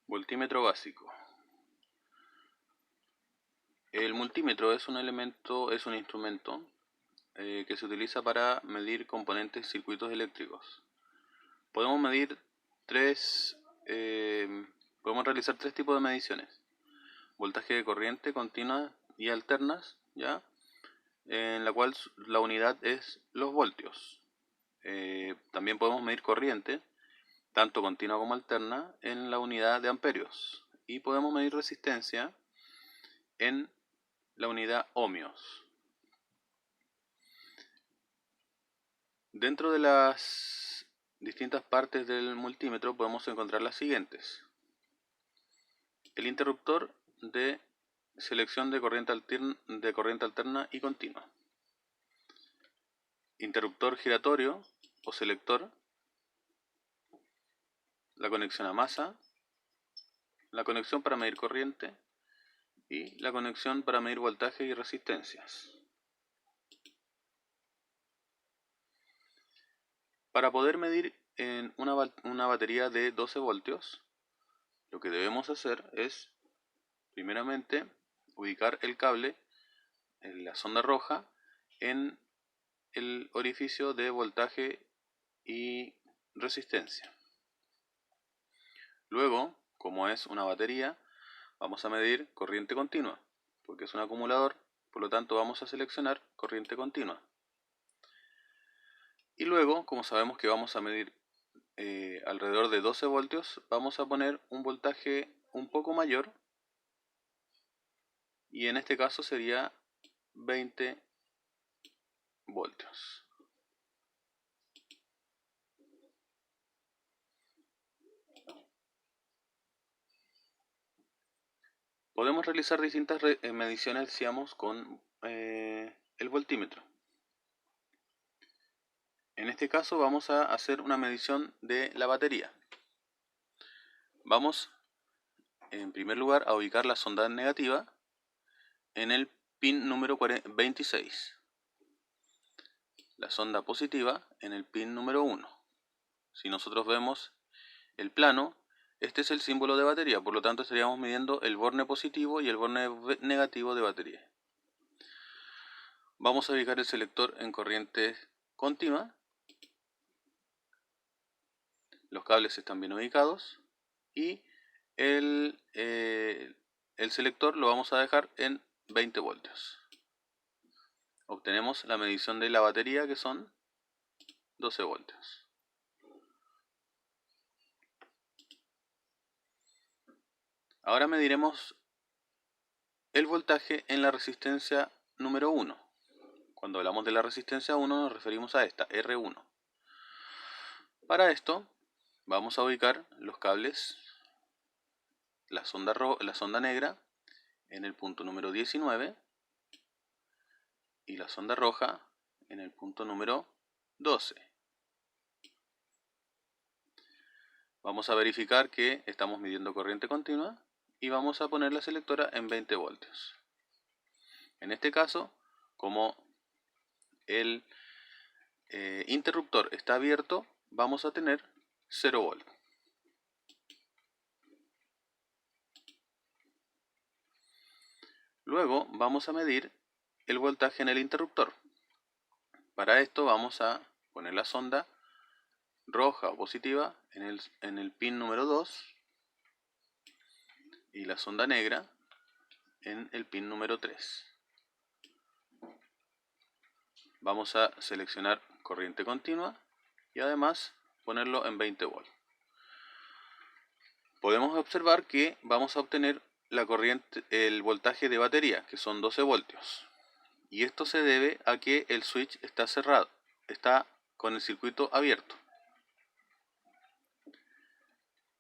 Voltímetro básico. El multímetro es un instrumento que se utiliza para medir componentes y circuitos eléctricos. Podemos medir podemos realizar tres tipos de mediciones: voltaje de corriente continua y alternas, ¿ya? En la cual la unidad es los voltios. También podemos medir corriente, tanto continua como alterna, en la unidad de amperios. Y podemos medir resistencia en la unidad ohmios. Dentro de las distintas partes del multímetro podemos encontrar las siguientes: el interruptor de selección de corriente alterna y continua, interruptor giratorio o selector, la conexión a masa, la conexión para medir corriente y la conexión para medir voltaje y resistencias. Para poder medir en una batería de 12 voltios, lo que debemos hacer es, primeramente, ubicar el cable en la sonda roja en el orificio de voltaje y resistencia. Luego, como es una batería, vamos a medir corriente continua, porque es un acumulador, por lo tanto vamos a seleccionar corriente continua. Y luego, como sabemos que vamos a medir alrededor de 12 voltios, vamos a poner un voltaje un poco mayor, y en este caso sería 20 voltios. Podemos realizar distintas mediciones, decíamos, con el voltímetro. En este caso vamos a hacer una medición de la batería. Vamos, en primer lugar, a ubicar la sonda negativa en el pin número 26. La sonda positiva en el pin número 1. Si nosotros vemos el plano, este es el símbolo de batería, por lo tanto estaríamos midiendo el borne positivo y el borne negativo de batería. Vamos a ubicar el selector en corriente continua. Los cables están bien ubicados y el selector lo vamos a dejar en 20 voltios. Obtenemos la medición de la batería, que son 12 voltios. Ahora mediremos el voltaje en la resistencia número 1. Cuando hablamos de la resistencia 1 nos referimos a esta, R1. Para esto vamos a ubicar los cables, la sonda negra en el punto número 19 y la sonda roja en el punto número 12. Vamos a verificar que estamos midiendo corriente continua y vamos a poner la selectora en 20 voltios. En este caso, como el interruptor está abierto, vamos a tener 0 voltios. Luego vamos a medir el voltaje en el interruptor. Para esto vamos a poner la sonda roja o positiva en el pin número 2 y la sonda negra en el pin número 3. Vamos a seleccionar corriente continua y además ponerlo en 20 voltios. Podemos observar que vamos a obtener el voltaje de batería, que son 12 voltios. Y esto se debe a que el switch está cerrado, está con el circuito abierto.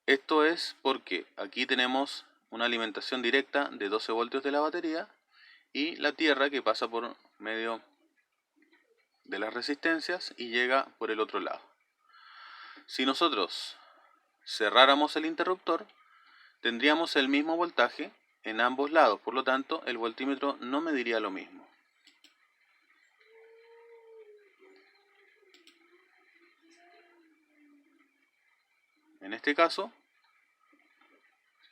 Esto es porque aquí tenemos una alimentación directa de 12 voltios de la batería y la tierra que pasa por medio de las resistencias y llega por el otro lado. Si nosotros cerráramos el interruptor, tendríamos el mismo voltaje en ambos lados, por lo tanto el voltímetro no mediría lo mismo. En este caso,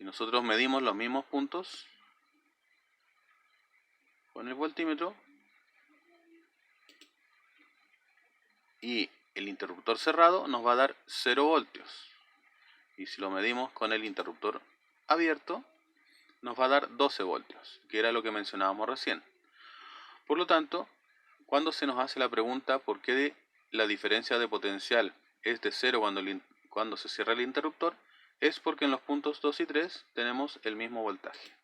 Si nosotros medimos los mismos puntos con el voltímetro y el interruptor cerrado, nos va a dar 0 voltios. Y si lo medimos con el interruptor abierto, nos va a dar 12 voltios, que era lo que mencionábamos recién. Por lo tanto, cuando se nos hace la pregunta por qué la diferencia de potencial es de 0 cuando se cierra el interruptor, es porque en los puntos 2 y 3 tenemos el mismo voltaje.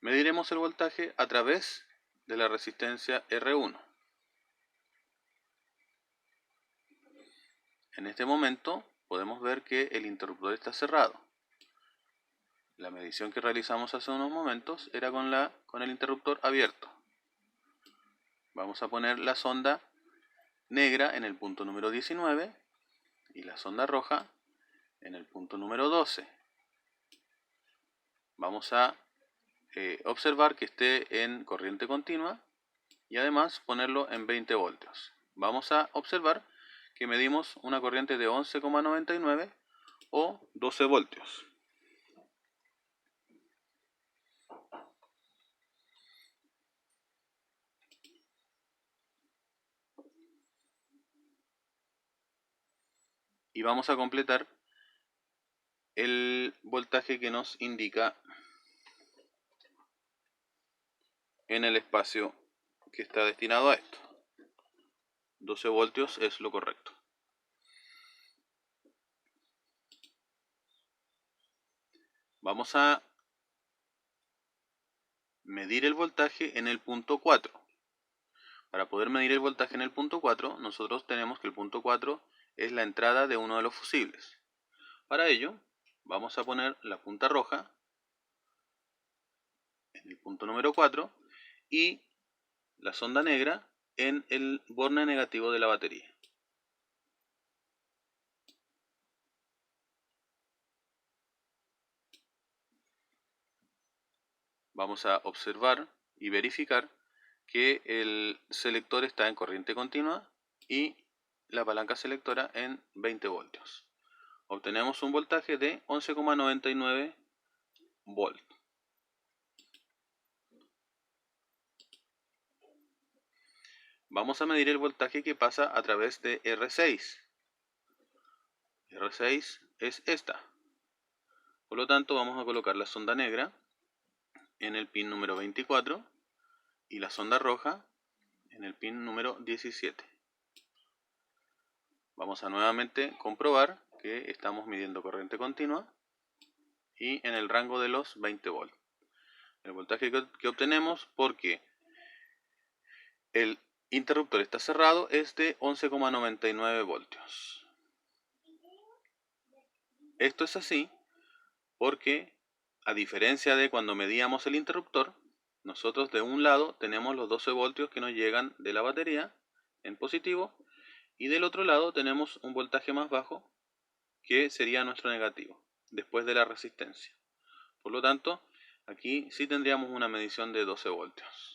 Mediremos el voltaje a través de la resistencia R1. En este momento podemos ver que el interruptor está cerrado. La medición que realizamos hace unos momentos era con el interruptor abierto. Vamos a poner la sonda negra en el punto número 19 y la sonda roja en el punto número 12. Vamos a observar que esté en corriente continua y además ponerlo en 20 voltios. Vamos a observar que medimos una corriente de 11,99 o 12 voltios. Y vamos a completar el voltaje que nos indica en el espacio que está destinado a esto. 12 voltios es lo correcto. Vamos a medir el voltaje en el punto 4. Para poder medir el voltaje en el punto 4, nosotros tenemos que el punto 4 es la entrada de uno de los fusibles. Para ello, vamos a poner la punta roja en el punto número 4 y la sonda negra en el borne negativo de la batería. Vamos a observar y verificar que el selector está en corriente continua y la palanca selectora en 20 voltios. Obtenemos un voltaje de 11,99 volt. Vamos a medir el voltaje que pasa a través de R6. R6 es esta. Por lo tanto, vamos a colocar la sonda negra en el pin número 24 y la sonda roja en el pin número 17. Vamos a nuevamente comprobar que estamos midiendo corriente continua y en el rango de los 20 volts. El voltaje que obtenemos porque el interruptor está cerrado es de 11,99 voltios. Esto es así porque, a diferencia de cuando medíamos el interruptor, nosotros de un lado tenemos los 12 voltios que nos llegan de la batería en positivo y del otro lado tenemos un voltaje más bajo que sería nuestro negativo después de la resistencia. Por lo tanto, aquí sí tendríamos una medición de 12 voltios.